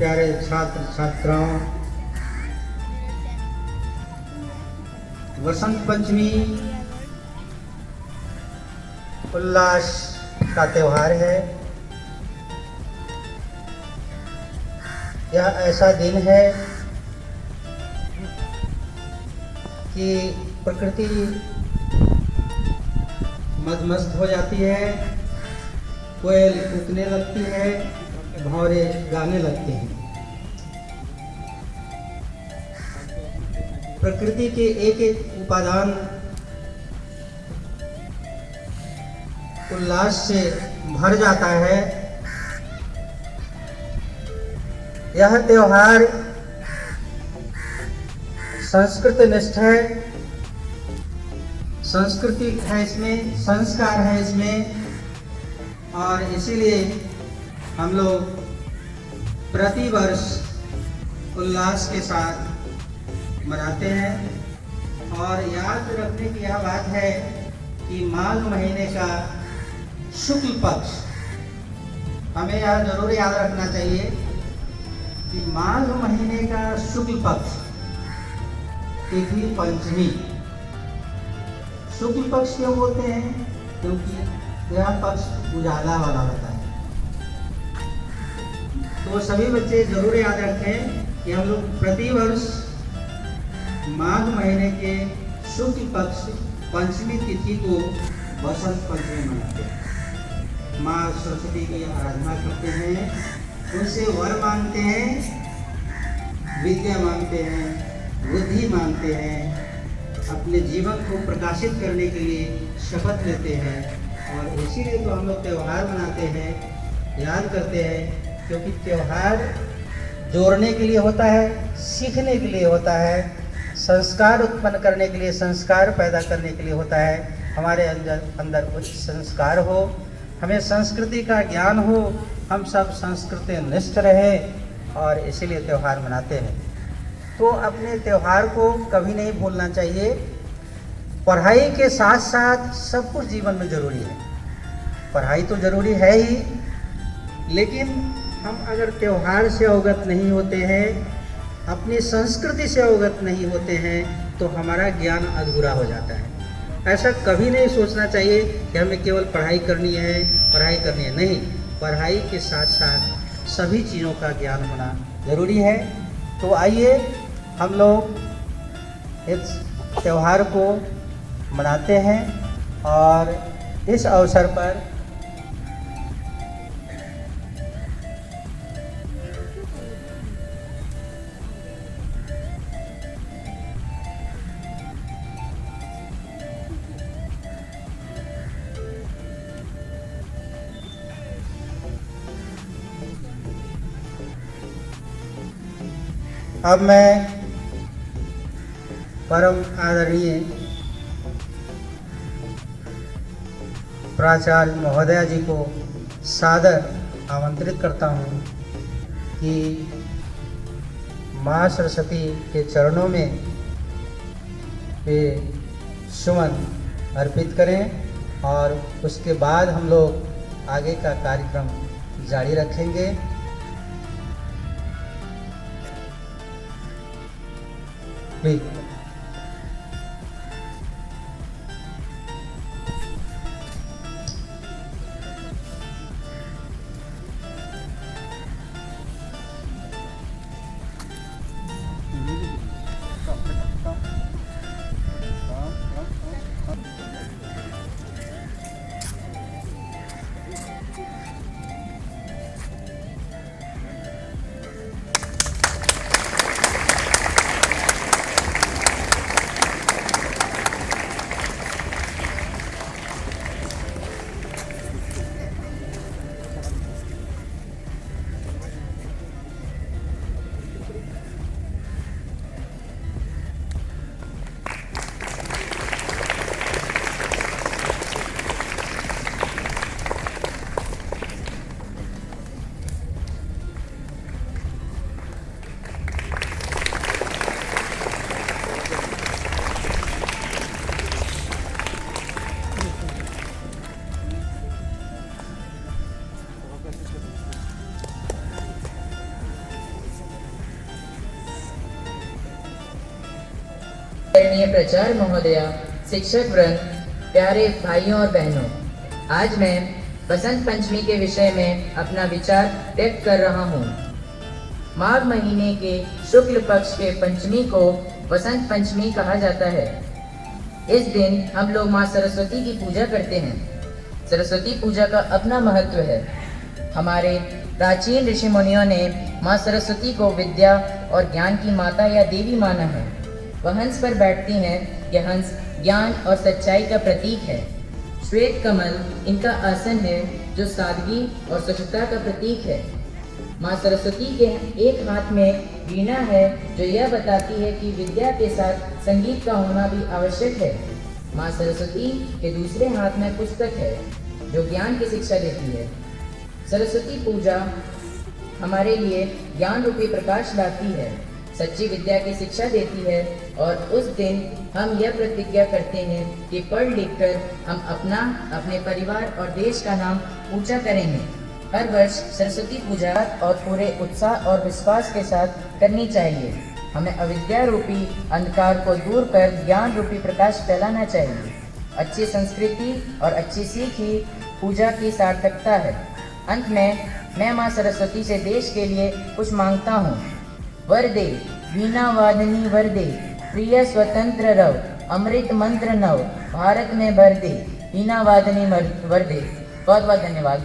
प्यारे छात्र छात्राओं, वसंत पंचमी उल्लास का त्यौहार है। यह ऐसा दिन है कि प्रकृति मदमस्त हो जाती है, कोयल कूकने लगती है, भौरे गाने लगते हैं। प्रकृति के एक एक उपादान उल्लास से भर जाता है। यह त्योहार संस्कृत निष्ठ है, संस्कृति है इसमें, संस्कार है इसमें, और इसीलिए हम लोग प्रतिवर्ष उल्लास के साथ मनाते हैं। और याद रखने की यह बात है कि माघ महीने का शुक्ल पक्ष, हमें यह जरूर याद रखना चाहिए कि माघ महीने का शुक्ल पक्ष तिथि पंचमी। शुक्ल पक्ष क्यों बोलते हैं? क्योंकि यह पक्ष उजाला वाला होता है। तो सभी बच्चे जरूर याद रखें कि हम लोग प्रतिवर्ष माघ महीने के शुक्ल पक्ष पंचमी तिथि को बसंत पंचमी मनाते हैं। माँ सरस्वती की आराधना करते हैं, उनसे वर मांगते हैं, विद्या मांगते हैं, बुद्धि मांगते हैं, अपने जीवन को प्रकाशित करने के लिए शपथ लेते हैं। और इसीलिए तो हम लोग त्यौहार मनाते हैं, याद करते हैं, क्योंकि त्यौहार जोड़ने के लिए होता है, सीखने के लिए होता है, संस्कार उत्पन्न करने के लिए, संस्कार पैदा करने के लिए होता है। हमारे अंदर उच्च संस्कार हो, हमें संस्कृति का ज्ञान हो, हम सब संस्कृति निष्ठ रहे, और इसीलिए त्यौहार मनाते हैं। तो अपने त्यौहार को कभी नहीं भूलना चाहिए। पढ़ाई के साथ साथ सब कुछ जीवन में जरूरी है। पढ़ाई तो जरूरी है ही, लेकिन हम अगर त्यौहार से अवगत नहीं होते हैं, अपनी संस्कृति से अवगत नहीं होते हैं, तो हमारा ज्ञान अधूरा हो जाता है। ऐसा कभी नहीं सोचना चाहिए कि हमें केवल पढ़ाई करनी है, पढ़ाई करनी है। नहीं, पढ़ाई के साथ साथ सभी चीज़ों का ज्ञान होना जरूरी है। तो आइए हम लोग इस त्यौहार को मनाते हैं, और इस अवसर पर अब मैं परम आदरणीय प्राचार्य महोदया जी को सादर आमंत्रित करता हूँ कि माँ सरस्वती के चरणों में वे सुमन अर्पित करें, और उसके बाद हम लोग आगे का कार्यक्रम जारी रखेंगे। प्लीज। प्रचार महोदया, शिक्षक वृंद, प्यारे भाइयों और बहनों, आज मैं बसंत पंचमी के विषय में अपना विचार व्यक्त कर रहा हूँ। माघ महीने के शुक्ल पक्ष के पंचमी को बसंत पंचमी कहा जाता है। इस दिन हम लोग माँ सरस्वती की पूजा करते हैं। सरस्वती पूजा का अपना महत्व है। हमारे प्राचीन ऋषि मुनियों ने माँ सरस्वती को विद्या और ज्ञान की माता या देवी माना है। वह हंस पर बैठती हैं। यह हंस ज्ञान और सच्चाई का प्रतीक है। श्वेत कमल इनका आसन है, जो सादगी और स्वच्छता का प्रतीक है। माँ सरस्वती के एक हाथ में वीणा है, जो यह बताती है कि विद्या के साथ संगीत का होना भी आवश्यक है। माँ सरस्वती के दूसरे हाथ में पुस्तक है, जो ज्ञान की शिक्षा देती है। सरस्वती पूजा हमारे लिए ज्ञान रूपी प्रकाश लाती है, सच्ची विद्या की शिक्षा देती है और उस दिन हम यह प्रतिज्ञा करते हैं कि पढ़ लिख कर हम अपना, अपने परिवार और देश का नाम ऊंचा करेंगे। हर वर्ष सरस्वती पूजा और पूरे उत्साह और विश्वास के साथ करनी चाहिए। हमें अविद्या रूपी अंधकार को दूर कर ज्ञान रूपी प्रकाश फैलाना चाहिए। अच्छी संस्कृति और अच्छी सीख ही पूजा की सार्थकता है। अंत में मैं माँ सरस्वती से देश के लिए कुछ मांगता हूँ। वरदे वीणा वादनी वरदे, प्रिय स्वतंत्र रव, अमृत मंत्र नव, भारत में भर दे, वीणा वादनी वरदे। बहुत बहुत धन्यवाद।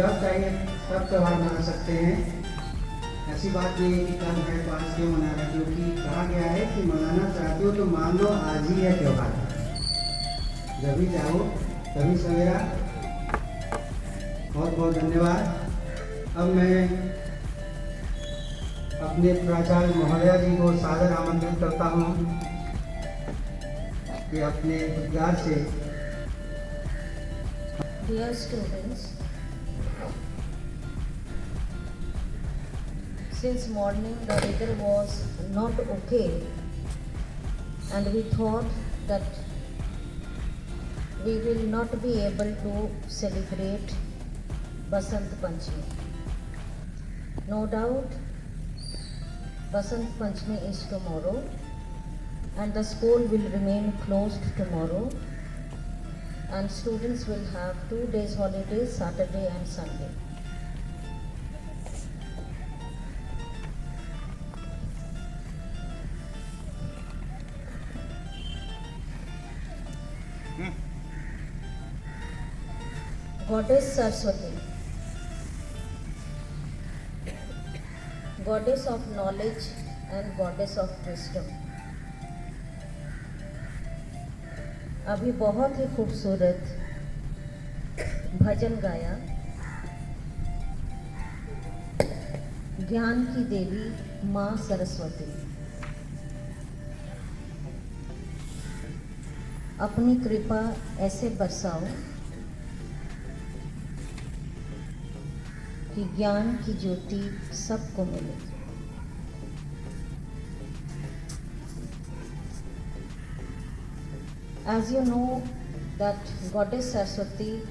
जब चाहिए तब त्यौहार मना सकते हैं। ऐसी बात नहीं है कि कल है तो आज क्यों मना रहे, क्योंकि कहा गया है कि मनाना चाहते हो तो मान लो आज ही है त्यौहार, जब भी जाओ तभी सवेरा। बहुत बहुत धन्यवाद। अब मैं अपने प्राचार्य महोदया जी को सादर आमंत्रित करता हूँ कि अपने उद्गार से। Dear students, since morning the weather was not okay and we thought that we will not be able to celebrate Basant Panchami. No doubt Basant Panchami is tomorrow and the school will remain closed tomorrow and students will have 2 days holidays, Saturday and Sunday. Goddess Saraswati, goddess of knowledge and goddess of wisdom. अभी बहुत ही खूबसूरत भजन गाया ज्ञान की देवी माँ सरस्वती। अपनी कृपा ऐसे बरसाओ कि ज्ञान की ज्योति सबको मिले। As you know that Goddess Saraswati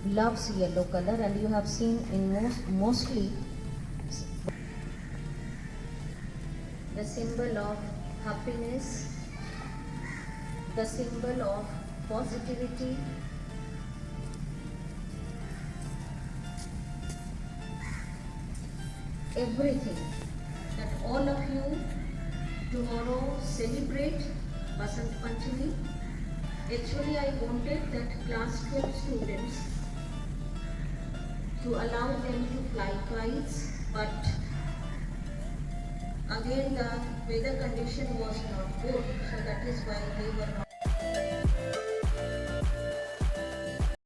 loves yellow color and you have seen in mostly the symbol of happiness, the symbol of positivity, everything, that all of you tomorrow celebrate Basant Panchami. Actually, I wanted that class 12 students to allow them to fly kites, but again the weather condition was not good, so that is why they were not